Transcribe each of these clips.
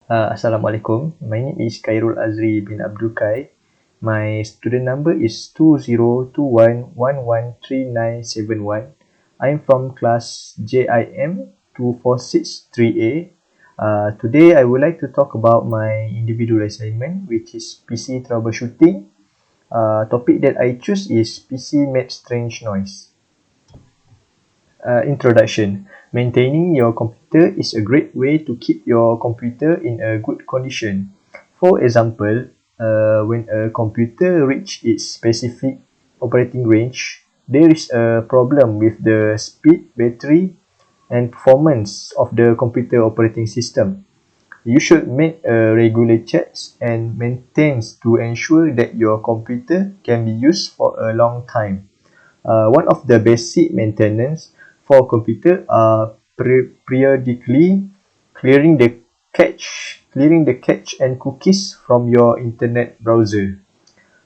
Assalamualaikum. My name is KHAIROL AZRIE bin ABDUL. My student number is 2021113971. I'm from class JIM 2463A. Today I would like to talk about my individual assignment, which is PC troubleshooting. Topic that I choose is PC makes strange noise. Introduction. Maintaining your computer is a great way to keep your computer in a good condition. For example, when a computer reaches its specific operating range, there is a problem with the speed, battery, and performance of the computer operating system. You should make regular checks and maintenance to ensure that your computer can be used for a long time. One of the basic maintenance for computer are periodically clearing the cache and cookies from your internet browser.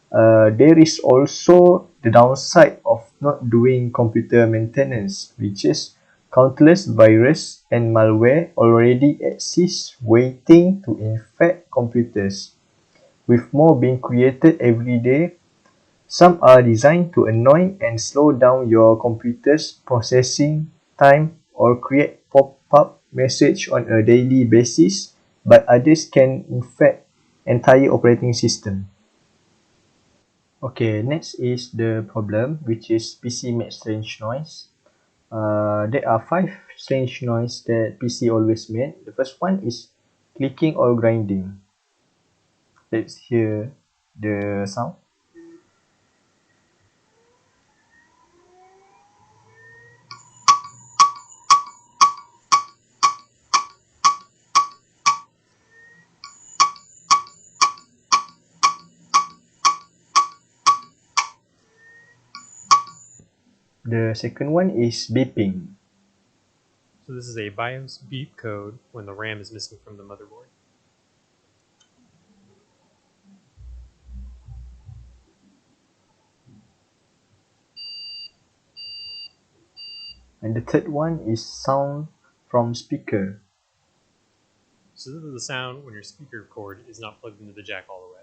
There is also the downside of not doing computer maintenance, which is countless viruses and malware already exist waiting to infect computers. With more being created every day, some are designed to annoy and slow down your computer's processing time or create pop-up message on a daily basis, but others can infect entire operating system. Okay, next is the problem, which is PC makes strange noise. There are 5 strange noise that PC always make. The first one is clicking or grinding. Let's hear the sound. The second one is beeping. So this is a BIOS beep code when the RAM is missing from the motherboard. And the third one is sound from speaker. So this is the sound when your speaker cord is not plugged into the jack all the way.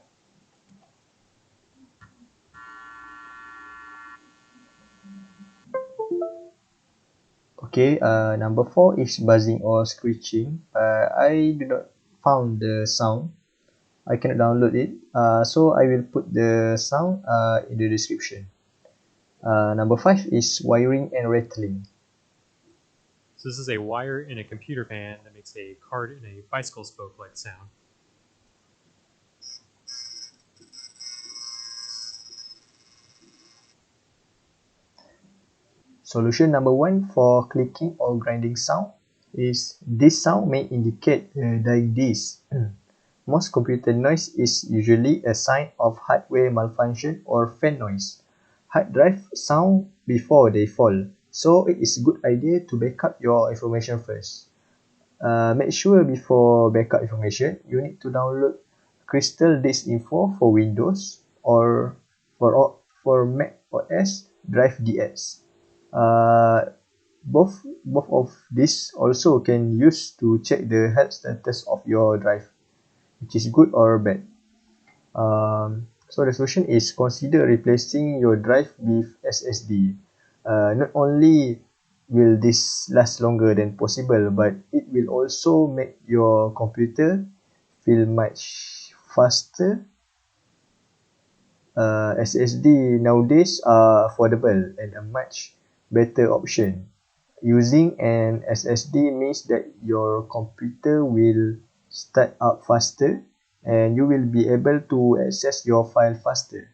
Okay, number 4 is buzzing or screeching. I do not found the sound. I cannot download it. So I will put the sound in the description. Number 5 is wiring and rattling. So this is a wire in a computer fan that makes a card in a bicycle spoke-like sound. Solution number 1 for clicking or grinding sound is this sound may indicate a dying disk. Most computer noise is usually a sign of hardware malfunction or fan noise. Hard drive sound before they fall, so it is a good idea to backup your information first. Make sure before backup information, you need to download Crystal Disk Info for Windows or for Mac OS Drive DX. Uh, both of these also can use to check the health status of your drive, which is good or bad. So the solution is consider replacing your drive with SSD. Not only will this last longer than possible, but it will also make your computer feel much faster. SSD nowadays are affordable and a much better option. Using an SSD means that your computer will start up faster and you will be able to access your file faster.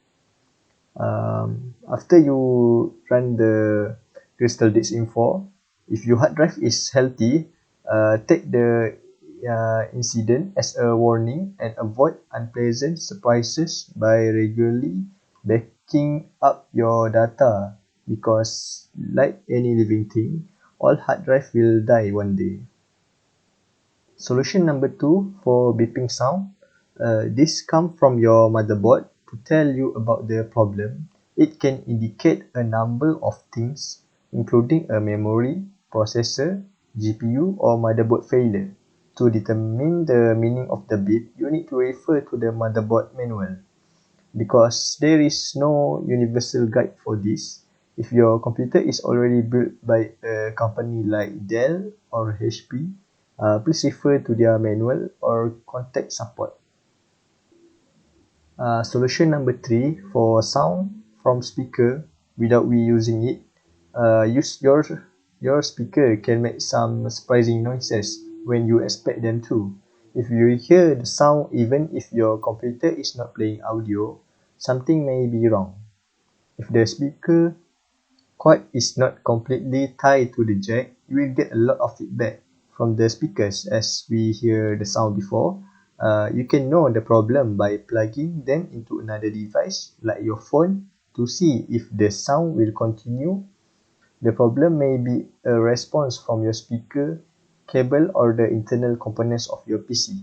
After you run the Crystal Disk Info, if your hard drive is healthy, take the incident as a warning and avoid unpleasant surprises by regularly backing up your data, because like any living thing, all hard drive will die one day. Solution number 2 for beeping sound. This comes from your motherboard to tell you about the problem. It can indicate a number of things, including a memory, processor, GPU, or motherboard failure. To determine the meaning of the beep, you need to refer to the motherboard manual. Because there is no universal guide for this, if your computer is already built by a company like Dell or HP, please refer to their manual or contact support. Solution number 3 for sound from speaker without we using it. Use your speaker can make some surprising noises when you expect them to. If you hear the sound even if your computer is not playing audio, something may be wrong. If the speaker cord is not completely tied to the jack, you will get a lot of feedback from the speakers as we hear the sound before. You can know the problem by plugging them into another device like your phone to see if the sound will continue. The problem may be a response from your speaker cable or the internal components of your PC.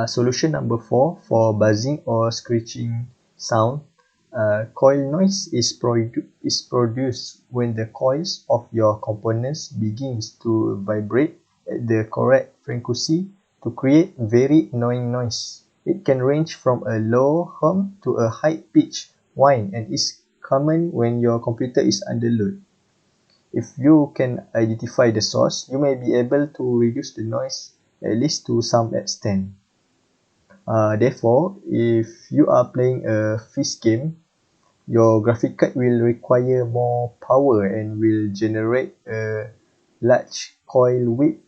Solution number 4 for buzzing or screeching sound. Coil noise is produced when the coils of your components begins to vibrate at the correct frequency to create very annoying noise. It can range from a low hum to a high-pitched whine and is common when your computer is under load. If you can identify the source, you may be able to reduce the noise at least to some extent. Therefore, if you are playing a fist game, your graphic card will require more power and will generate a large coil whip.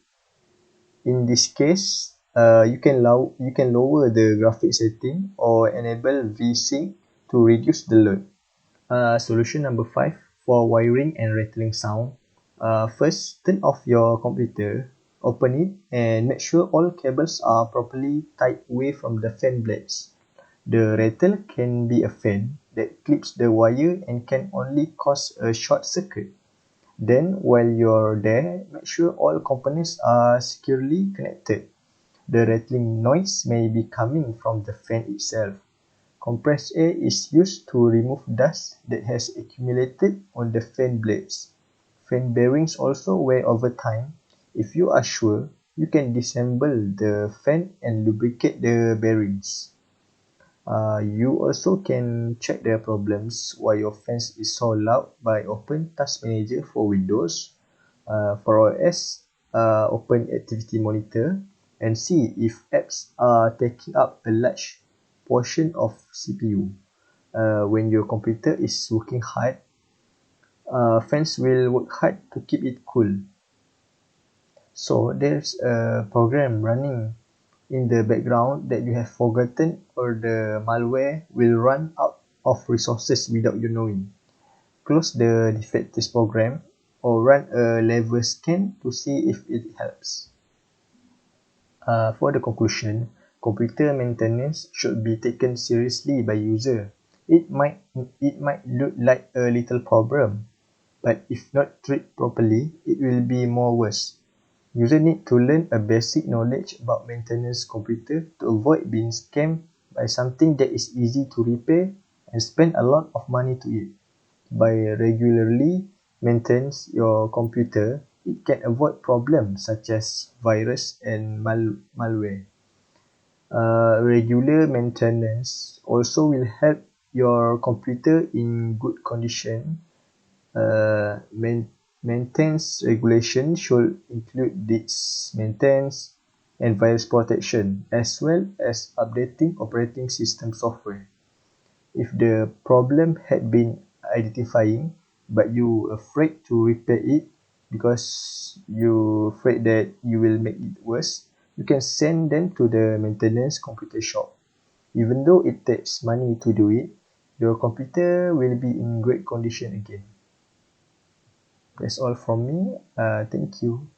In this case, you can lower the graphic setting or enable VSync to reduce the load. Solution number 5 for wiring and rattling sound. First, turn off your computer, open it, and make sure all cables are properly tied away from the fan blades. The rattle can be a fan that clips the wire and can only cause a short circuit. Then, while you're there, make sure all components are securely connected. The rattling noise may be coming from the fan itself. Compressed air is used to remove dust that has accumulated on the fan blades. Fan bearings also wear over time. If you are sure, you can disassemble the fan and lubricate the bearings. You also can check the problems why your fan is so loud by open Task Manager for Windows. For OS, open Activity Monitor and see if apps are taking up a large portion of CPU. When your computer is working hard, fans will work hard to keep it cool. So there's a program running in the background that you have forgotten, or the malware will run out of resources without you knowing. Close the defective program or run a level scan to see if it helps. For the conclusion, computer maintenance should be taken seriously by user. It might look like a little problem, but if not treated properly, it will be more worse. User need to learn a basic knowledge about maintenance computer to avoid being scammed by something that is easy to repair and spend a lot of money to it. By regularly maintenance your computer, it can avoid problems such as virus and malware. Regular maintenance also will help your computer in good condition. Maintenance regulation should include disk maintenance and virus protection, as well as updating operating system software. If the problem had been identifying, but you afraid to repair it because you afraid that you will make it worse, you can send them to the maintenance computer shop. Even though it takes money to do it, your computer will be in great condition again. That's all from me. Thank you.